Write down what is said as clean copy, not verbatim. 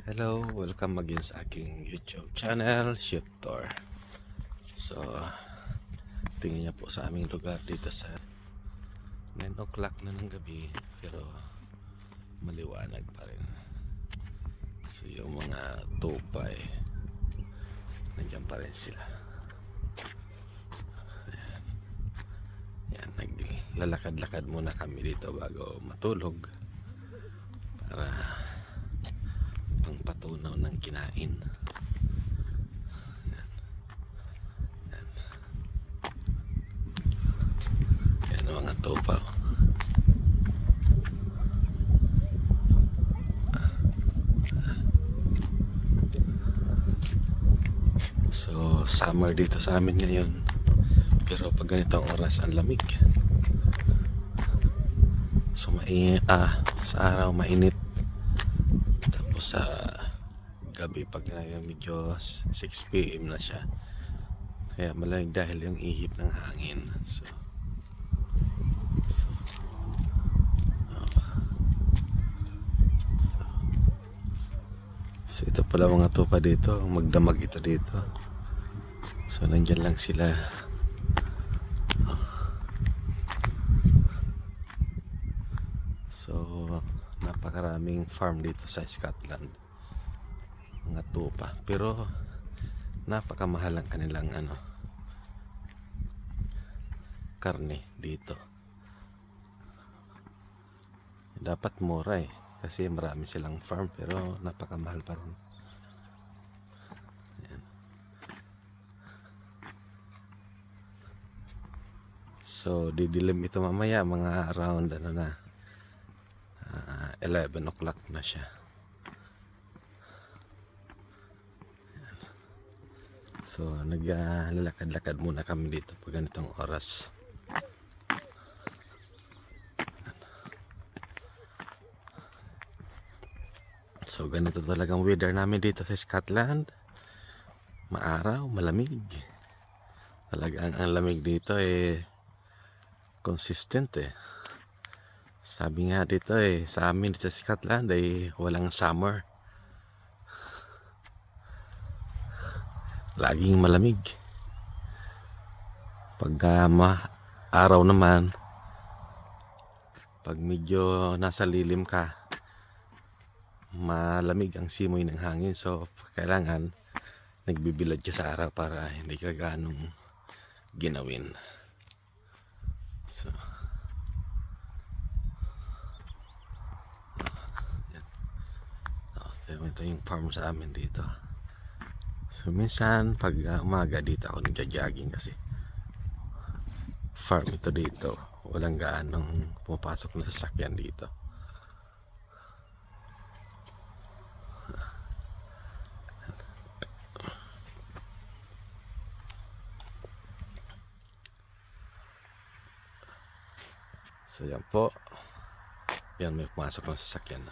Hello, welcome again sa aking YouTube channel, Shiftor. So, tingin niya po sa aming lugar dito sa 9 o'clock na ng gabi, pero maliwanag pa rin. So, yung mga tupay, nandiyan pa rin sila. Yan, naglalakad-lakad muna kami dito bago matulog para pangpatunaw ng kinain. Yan ang mga tupa. So summer dito sa amin ngayon, pero pag ganitong oras ang lamig. So sa araw mainit, tapos sa gabi pag medyo 6 PM na siya, kaya malamig dahil yung ihip ng hangin. So ito pala mga tupa dito, magdamag ito dito. So nandyan lang sila. So napakaraming farm dito sa Scotland, mga tupa, pero napakamahal ang kanilang karne dito. Dapat mura kasi marami silang farm, pero napakamahal pa rin. Ayan. So didilim ito mamaya, mga around 11 o'clock na siya. Ayan. So naglalakad-lakad muna kami dito pag ganitong oras. So ganito talagang weather namin dito sa Scotland. Maaraw, malamig. Talagang ang lamig dito consistent Sabi nga dito sa amin sa Scotland walang summer. Laging malamig. Pagka araw naman, pag medyo nasa lilim ka, malamig ang simoy ng hangin. So kailangan nagbibilad ka sa araw para hindi ka ganong ginawin. So ito yung farm sa amin dito. So minsan pag umaga dito ako nagja-jogging kasi farm ito dito, walang gaanong pumapasok na sasakyan dito. So yan po, yan, may pumasok na sasakyan.